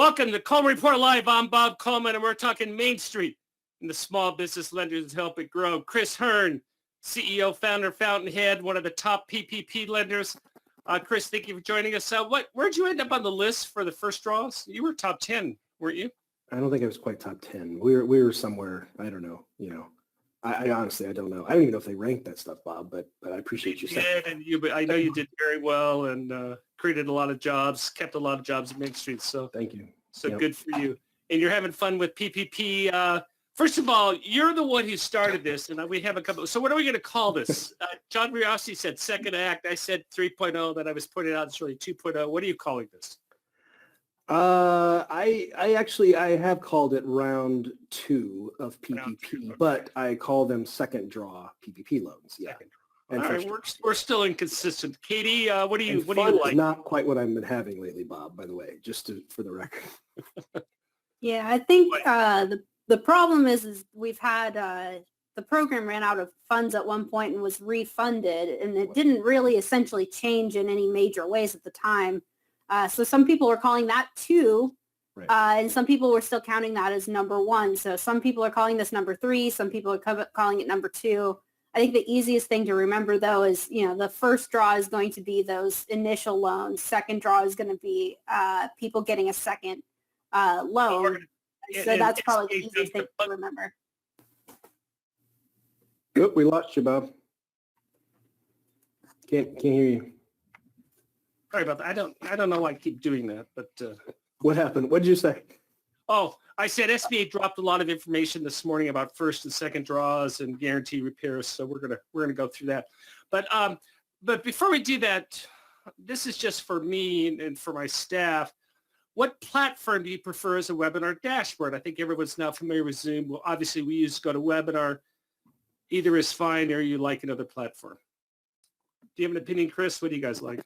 Welcome to Coleman Report Live. I'm Bob Coleman, and we're talking Main Street and the small business lenders to help it grow. Chris Hearn, CEO, founder, Fountainhead, one of the top PPP lenders. Chris, thank you for joining us. Where'd you end up on the list for the first draws? You were top 10, weren't you? I don't think I was quite top 10. We were somewhere. I don't know. I honestly, I don't know. I don't even know if they ranked that stuff, Bob, but I appreciate you saying that. But I know you did very well and created a lot of jobs, kept a lot of jobs at Main Street. So thank you. So yep. Good for you. And you're having fun with PPP. First of all, you're the one who started this, and we have a couple. So what are we going to call this? John Riossi said second act. I said 3.0. That I was pointing out it's really 2.0. What are you calling this? I have called it round 2 of PPP, okay. But I call them second draw PPP loans. Yeah. And all right, we're still inconsistent. Katie, what do you like? Not quite what I've been having lately, Bob, by the way, for the record. Yeah, I think the problem is we've had the program ran out of funds at one point and was refunded, and it didn't really essentially change in any major ways at the time. So some people were calling that 2, right. And some people were still counting that as number 1. So some people are calling this number 3. Some people are calling it number 2. I think the easiest thing to remember, though, is, the first draw is going to be those initial loans. Second draw is going to be people getting a second loan. So that's probably the easiest thing to remember. Oop, we lost you, Bob. Can't hear you. Sorry about that. I don't know why I keep doing that, but what happened? What did you say? Oh, I said SBA dropped a lot of information this morning about first and second draws and guarantee repairs, so we're gonna go through that. But before we do that, this is just for me and for my staff. What platform do you prefer as a webinar dashboard? I think everyone's now familiar with Zoom. Well, obviously we use GoToWebinar. Either is fine, or you like another platform. Do you have an opinion, Chris? What do you guys like?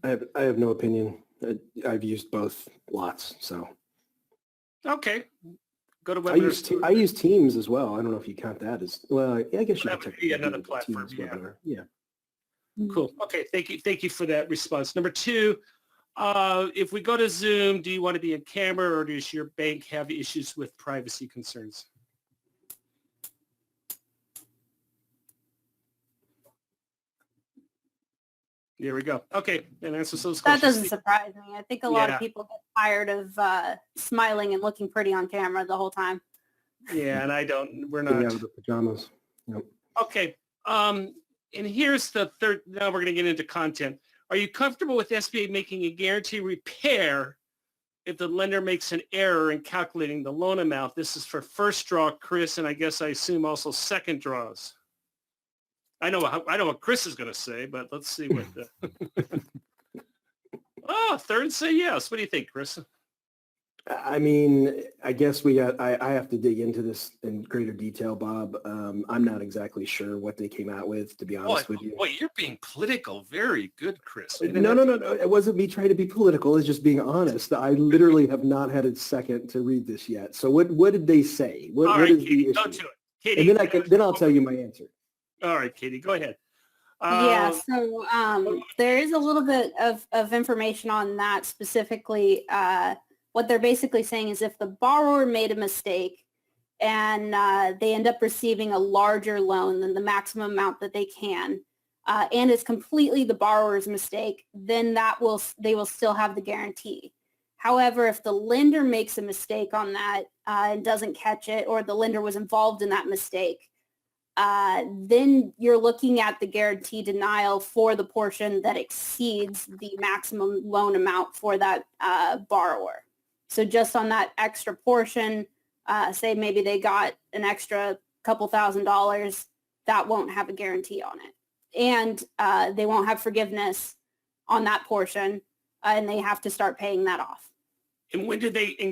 I have no opinion. I've used both lots, so. Okay. Go to webinar. I use Teams as well. I don't know if you count that as well. I guess you could be another platform. Yeah. Cool. Okay. Thank you for that response. Number 2, if we go to Zoom, do you want to be in camera, or does your bank have issues with privacy concerns? There we go. Okay, and answers those questions. That doesn't surprise me. I think a lot of people get tired of smiling and looking pretty on camera the whole time. Yeah, and we're not. Out of the pajamas. Yep. Okay, and here's the third. Now we're going to get into content. Are you comfortable with SBA making a guarantee repair if the lender makes an error in calculating the loan amount? This is for first draw, Chris, and I assume also second draws. I know what Chris is going to say, but let's see what. Third say yes. What do you think, Chris? I mean, I guess I have to dig into this in greater detail, Bob. I'm not exactly sure what they came out with, to be honest with you. Boy, you're being political. Very good, Chris. No. It wasn't me trying to be political. It's just being honest. I literally have not had a second to read this yet. So what did they say? What is Katie, the issue? go to it. Katie, and then I'll tell you my answer. All right, Katie, go ahead. So there is a little bit of information on that specifically. What they're basically saying is if the borrower made a mistake and they end up receiving a larger loan than the maximum amount that they can, and it's completely the borrower's mistake, then they will still have the guarantee. However, if the lender makes a mistake on that and doesn't catch it, or the lender was involved in that mistake, then you're looking at the guarantee denial for the portion that exceeds the maximum loan amount for that borrower. So just on that extra portion, say maybe they got an extra couple $1,000s, that won't have a guarantee on it. And they won't have forgiveness on that portion, and they have to start paying that off. And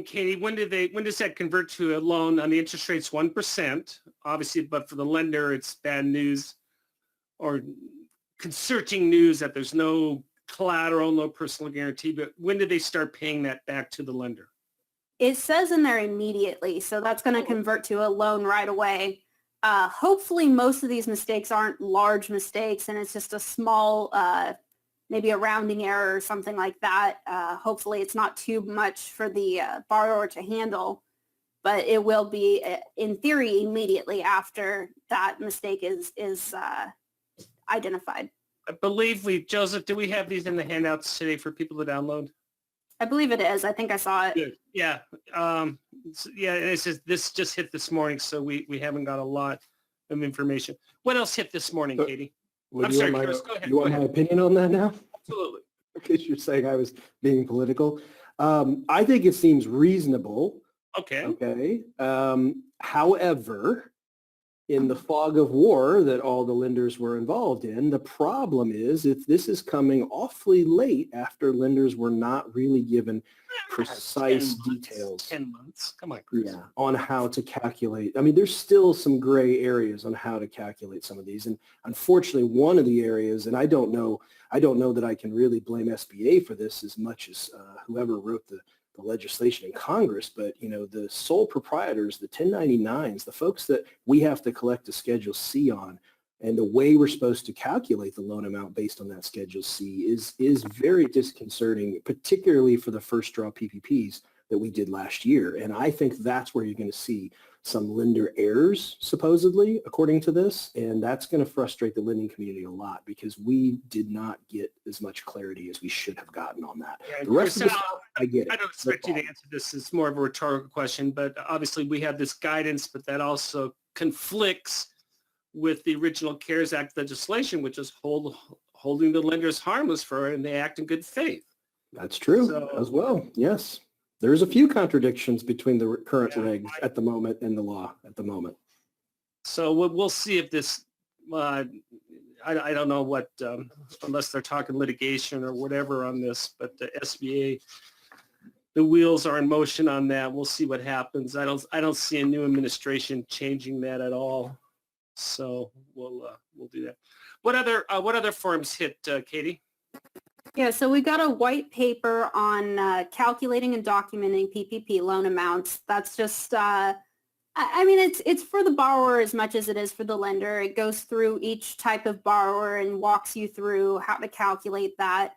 Katie, when does that convert to a loan on the interest rate's 1%? Obviously, but for the lender, it's bad news or concerning news that there's no collateral, no personal guarantee. But when do they start paying that back to the lender? It says in there immediately, so that's going to convert to a loan right away. Hopefully, most of these mistakes aren't large mistakes, and it's just a small maybe a rounding error or something like that. Hopefully it's not too much for the borrower to handle, but it will be, in theory, immediately after that mistake is identified. I believe Joseph, do we have these in the handouts today for people to download? I believe it is. I think I saw it. Good. Yeah. Yeah, and it says this just hit this morning, so we haven't got a lot of information. What else hit this morning, Katie? I'm sorry, Chris, go ahead. You want my opinion on that now? Absolutely. Because you're saying I was being political. I think it seems reasonable. Okay. Okay. However, in the fog of war that all the lenders were involved in, the problem is if this is coming awfully late after lenders were not really given precise 10 months, details. 10 months. Come on, Chris. Yeah, on how to calculate. I mean, there's still some gray areas on how to calculate some of these. And unfortunately, one of the areas, and I don't know that I can really blame SBA for this as much as whoever wrote the legislation in Congress, but the sole proprietors, the 1099s, the folks that we have to collect a Schedule C on, and the way we're supposed to calculate the loan amount based on that Schedule C is very disconcerting, particularly for the first draw PPPs that we did last year. And I think that's where you're going to see some lender errors, supposedly, according to this. And that's going to frustrate the lending community a lot because we did not get as much clarity as we should have gotten on that. Yeah, the rest Chris, of the stuff, I get it. I don't expect you to answer this. It's more of a rhetorical question, but obviously we have this guidance, but that also conflicts with the original CARES Act legislation, which is holding the lenders harmless for it, and they act in good faith. That's true as well. Yes. There's a few contradictions between the current regs at the moment and the law at the moment. So we'll see if this, I don't know what, unless they're talking litigation or whatever on this, but the SBA, the wheels are in motion on that. We'll see what happens. I don't see a new administration changing that at all. So we'll do that. What other forms hit, Katie? Yeah, so we got a white paper on calculating and documenting PPP loan amounts. That's just, I mean, it's for the borrower as much as it is for the lender. It goes through each type of borrower and walks you through how to calculate that,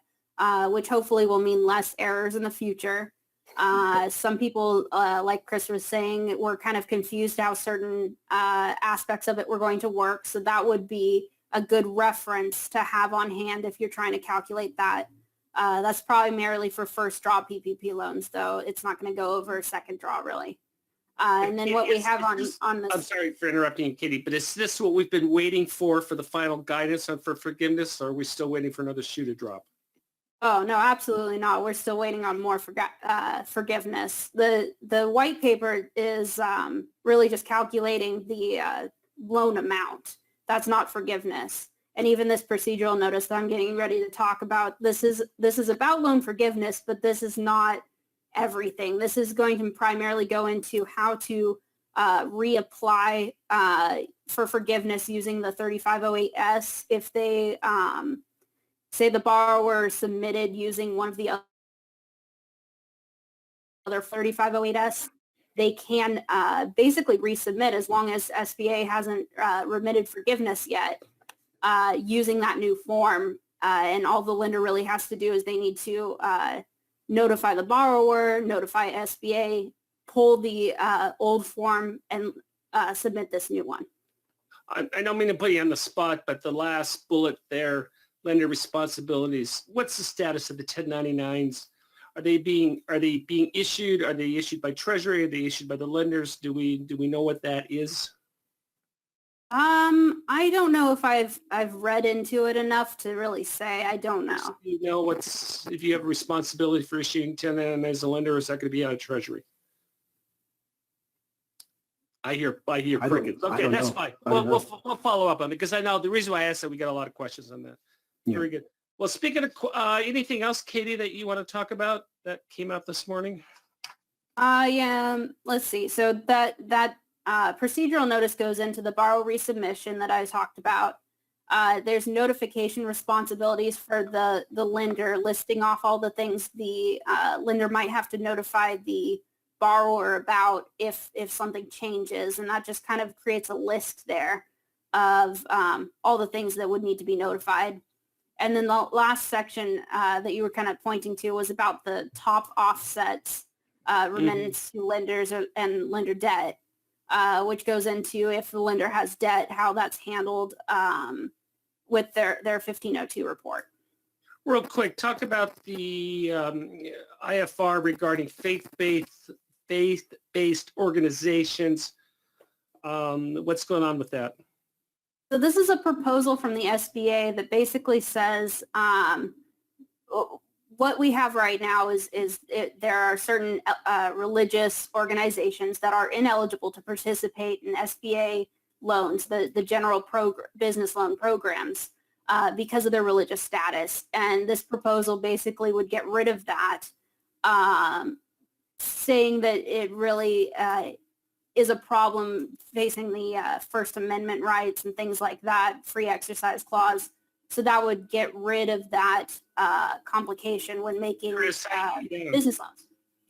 which hopefully will mean less errors in the future. Some people, like Chris was saying, were kind of confused how certain aspects of it were going to work. So that would be a good reference to have on hand if you're trying to calculate that. That's primarily for first draw PPP loans, though. It's not going to go over second draw, really. And then what we have on this. I'm sorry for interrupting you, Katie, but is this what we've been waiting for the final guidance on for forgiveness, or are we still waiting for another shoe to drop? Oh, no, absolutely not. We're still waiting on more forgiveness. The white paper is really just calculating the loan amount. That's not forgiveness. And even this procedural notice that I'm getting ready to talk about, this is about loan forgiveness, but this is not everything. This is going to primarily go into how to reapply for forgiveness using the 3508S if they say the borrower submitted using one of the other 3508S. They can basically resubmit as long as SBA hasn't remitted forgiveness yet using that new form. And all the lender really has to do is they need to notify the borrower, notify SBA, pull the old form, and submit this new one. I don't mean to put you on the spot, but the last bullet there, lender responsibilities, what's the status of the 1099s? Are they being issued? Are they issued by Treasury? Are they issued by the lenders? Do we know what that is? I don't know if I've read into it enough to really say. I don't know. You know if you have a responsibility for issuing 1099 as a lender, or is that going to be out of Treasury? I hear crickets. Okay, that's fine. We'll follow up on it because I know the reason why I asked that we got a lot of questions on that. Yeah. Very good. Well, speaking of anything else, Katie, that you want to talk about that came out this morning? Yeah, let's see. So that procedural notice goes into the borrower resubmission that I talked about. There's notification responsibilities for the lender, listing off all the things the lender might have to notify the borrower about if something changes, and that just kind of creates a list there of all the things that would need to be notified. And then the last section that you were kind of pointing to was about the top offsets, remittance to lenders and lender debt, which goes into if the lender has debt, how that's handled with their 1502 report. Real quick, talk about the IFR regarding faith-based organizations. What's going on with that? So this is a proposal from the SBA that basically says what we have right now is there are certain religious organizations that are ineligible to participate in SBA loans, the general business loan programs, because of their religious status. And this proposal basically would get rid of that, saying that it really is a problem facing the First Amendment rights and things like that, free exercise clause. So that would get rid of that complication when making business loans.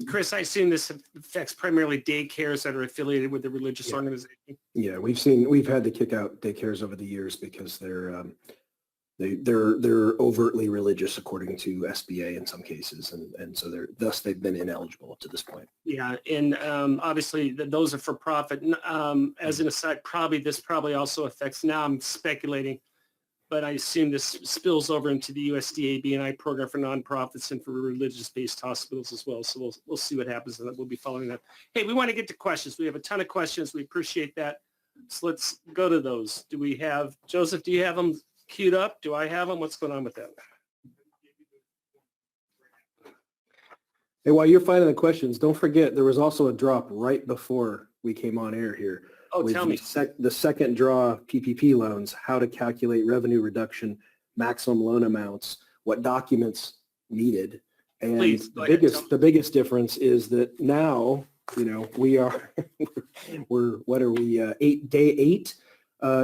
Chris, I assume this affects primarily daycares that are affiliated with the religious organization. Yeah, we've had to kick out daycares over the years because they're overtly religious according to SBA in some cases, and so they've been ineligible up to this point. Yeah, and obviously those are for profit. As an aside, this probably also affects. Now I'm speculating, but I assume this spills over into the USDA B&I program for nonprofits and for religious-based hospitals as well. So we'll see what happens, and we'll be following that. Hey, we want to get to questions. We have a ton of questions. We appreciate that. So let's go to those. Do we have Joseph? Do you have them queued up? Do I have them? What's going on with that? Hey, while you're finding the questions, don't forget there was also a drop right before we came on air here. Oh, tell me. The second draw PPP loans, how to calculate revenue reduction, maximum loan amounts, what documents needed. And Please, the biggest difference is that now, we are, day eight,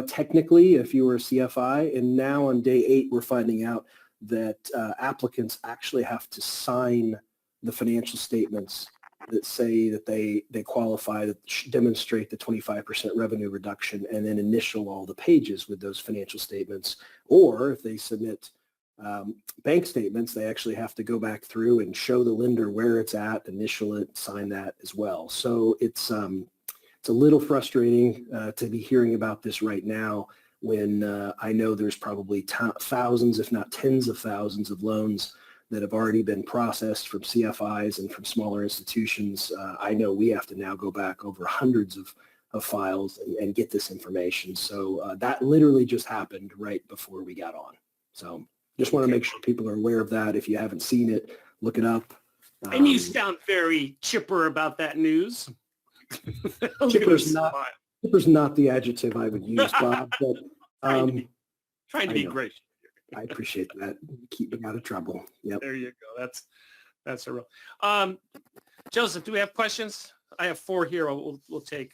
technically, if you were a CFI, and now on day 8, we're finding out that applicants actually have to sign the financial statements that say that they qualify, that demonstrate the 25% revenue reduction, and then initial all the pages with those financial statements. Or if they submit bank statements, they actually have to go back through and show the lender where it's at, initial it, sign that as well. So it's a little frustrating to be hearing about this right now when I know there's probably thousands, if not tens of thousands of loans that have already been processed from CFIs and from smaller institutions. I know we have to now go back over hundreds of files and get this information. So that literally just happened right before we got on. So just want to make sure people are aware of that. If you haven't seen it, look it up. And you sound very chipper about that news. Chipper's not the adjective I would use, Bob, but trying to be great. I appreciate that. Keep me out of trouble. Yep. There you go. That's a real. Joseph, do we have questions? I have 4 here. We'll take.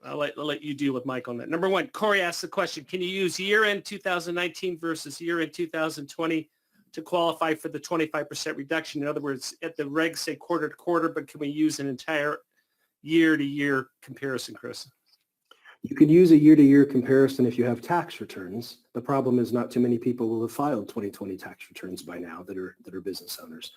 I'll let you deal with Mike on that. Number 1, Corey asked the question: can you use year-end 2019 versus year-end 2020 to qualify for the 25% reduction? In other words, at the regs say quarter to quarter, but can we use an entire year-to-year comparison, Chris? You could use a year-to-year comparison if you have tax returns. The problem is not too many people will have filed 2020 tax returns by now that are business owners.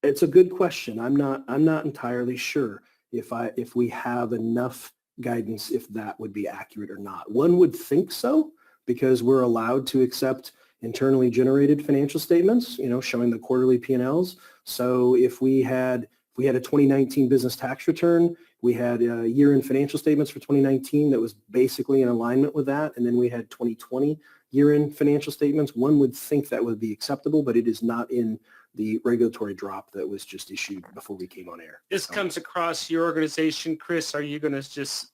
It's a good question. I'm not entirely sure if we have enough guidance if that would be accurate or not. One would think so, because we're allowed to accept internally generated financial statements, showing the quarterly P&Ls. So if we had a 2019 business tax return, we had year-end financial statements for 2019 that was basically in alignment with that, and then we had 2020 year-end financial statements. One would think that would be acceptable, but it is not in the regulatory drop that was just issued before we came on air. This comes across your organization, Chris. Are you going to just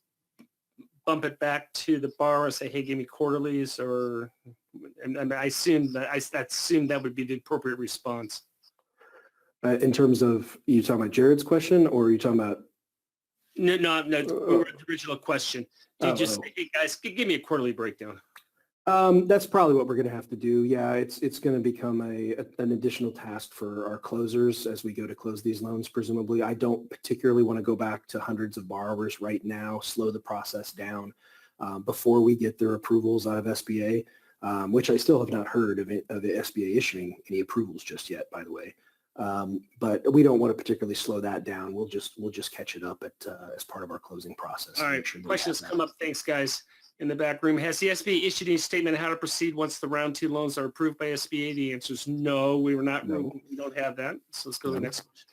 bump it back to the borrower and say, hey, give me quarterlies? Or, and I assume that would be the appropriate response. In terms of, you talking about Jared's question, or are you talking about? No, the original question. Do you just say, hey, guys, give me a quarterly breakdown? That's probably what we're going to have to do. Yeah, it's going to become an additional task for our closers as we go to close these loans, presumably. I don't particularly want to go back to hundreds of borrowers right now, slow the process down before we get their approvals out of SBA. which I still have not heard of the SBA issuing any approvals just yet, by the way. But we don't want to particularly slow that down. We'll just catch it up as part of our closing process. All right. Questions come up. Thanks, guys. In the back room, has the SBA issued any statement on how to proceed once the round 2 loans are approved by SBA? The answer is no. We don't have that. So let's go to the next question.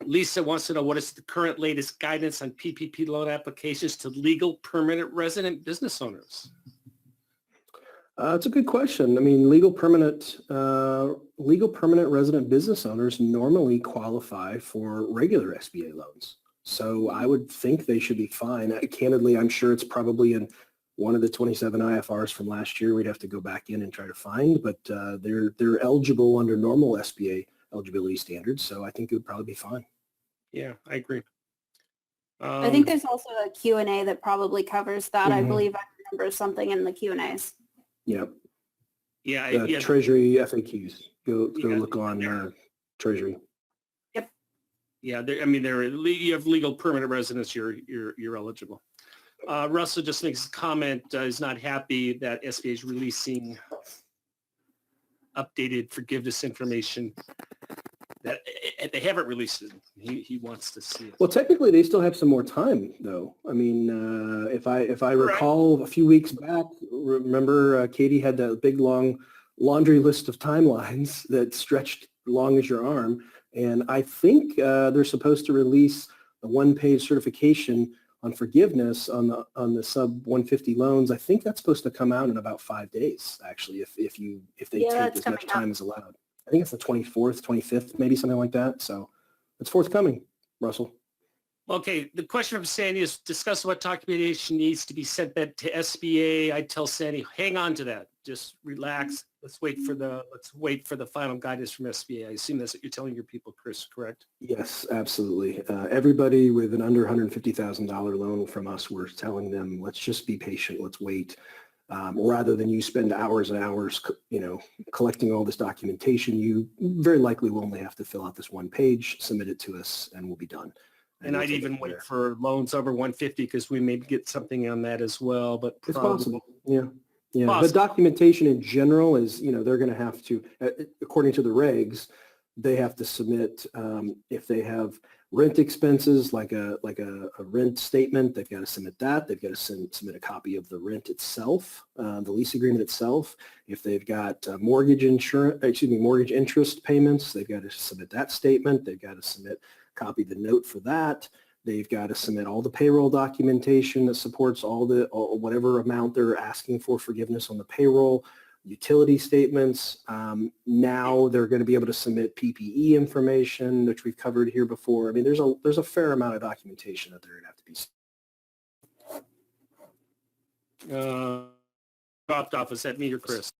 Lisa wants to know, what is the current latest guidance on PPP loan applications to legal permanent resident business owners? It's a good question. I mean, legal permanent resident business owners normally qualify for regular SBA loans. So I would think they should be fine. Candidly, I'm sure it's probably in one of the 27 IFRs from last year. We'd have to go back in and try to find, but they're eligible under normal SBA eligibility standards. So I think it would probably be fine. Yeah, I agree. I think there's also a Q&A that probably covers that. I believe I remember something in the Q&As. Yep. Yeah. Treasury FAQs. Go look on Treasury. Yep. Yeah, you have legal permanent residents. You're eligible. Russell just makes a comment. Is not happy that SBA is releasing updated forgiveness information. That they haven't released it. He wants to see it. Well, technically, they still have some more time, though. I mean, if I recall a few weeks back, remember Katie had that big long laundry list of timelines that stretched long as your arm, and I think they're supposed to release a one-page certification on forgiveness on the sub 150 loans. I think that's supposed to come out in about 5 days, actually, if they take as much time as allowed. I think it's the 24th, 25th, maybe something like that. So it's forthcoming, Russell. Okay. The question from Sandy is, discuss what documentation needs to be sent back to SBA. I tell Sandy, hang on to that. Just relax. Let's wait for the final guidance from SBA. I assume that's what you're telling your people, Chris, correct? Yes, absolutely. Everybody with an under $150,000 loan from us, we're telling them, let's just be patient. Let's wait. Rather than you spend hours and hours, collecting all this documentation, you very likely will only have to fill out this one page, submit it to us, and we'll be done. And I'd even wait for loans over 150 because we may get something on that as well. But it's possible. Yeah. Possible. But documentation in general is, they're going to have to, according to the regs, they have to submit if they have rent expenses like a rent statement. They've got to submit that. They've got to submit a copy of the rent itself, the lease agreement itself. If they've got mortgage interest payments, they've got to submit that statement. They've got to submit a copy of the note for that. They've got to submit all the payroll documentation that supports whatever amount they're asking for forgiveness on the payroll. Utility statements. Now they're going to be able to submit PPE information, which we've covered here before. I mean, there's a fair amount of documentation that they're going to have to be. Dropped off. Is that me or Chris?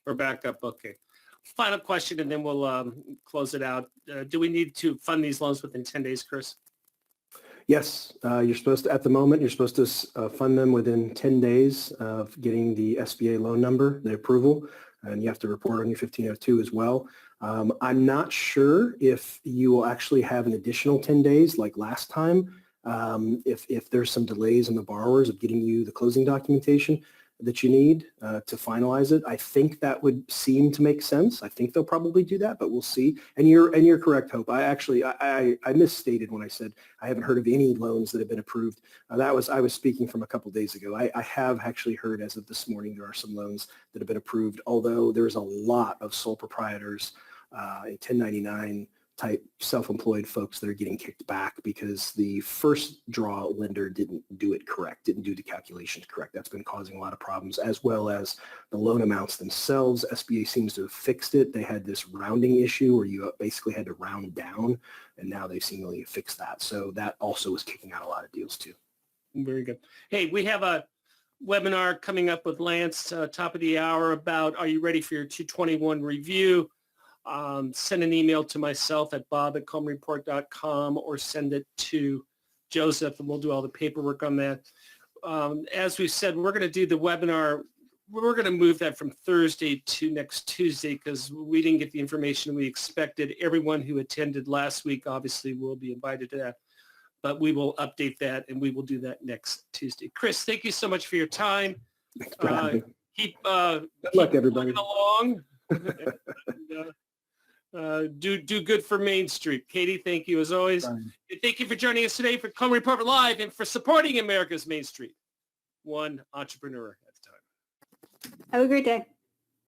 Or back up? Okay. Final question, and then we'll close it out. Do we need to fund these loans within 10 days, Chris? Yes, you're supposed to fund them within 10 days of getting the SBA loan number, the approval, and you have to report on your 1502 as well. I'm not sure if you will actually have an additional 10 days like last time, if there's some delays in the borrowers of getting you the closing documentation that you need to finalize it. I think that would seem to make sense. I think they'll probably do that, but we'll see. And you're correct, Hope. I misstated when I said I haven't heard of any loans that have been approved. I was speaking from a couple days ago. I have actually heard as of this morning there are some loans that have been approved, although there's a lot of sole proprietors and 1099 type self-employed folks that are getting kicked back because the first draw lender didn't do it correct, didn't do the calculations correct. That's been causing a lot of problems, as well as the loan amounts themselves. SBA seems to have fixed it. They had this rounding issue where you basically had to round down, and now they seemingly fixed that. So that also is kicking out a lot of deals too. Very good. Hey, we have a webinar coming up with Lance, top of the hour, about are you ready for your 221 review? Send an email to myself at bob@colemanreport.com or send it to Joseph, and we'll do all the paperwork on that. As we said, we're going to do the webinar. We're going to move that from Thursday to next Tuesday because we didn't get the information we expected. Everyone who attended last week obviously will be invited to that. but we will update that, and we will do that next Tuesday. Chris, thank you so much for your time. Thanks for having me. Keep Good luck, everybody. plugging along. Do good for Main Street. Katie, thank you as always. Fine. And thank you for joining us today for Coleman Report Live and for supporting America's Main Street, one entrepreneur at a time. Have a great day.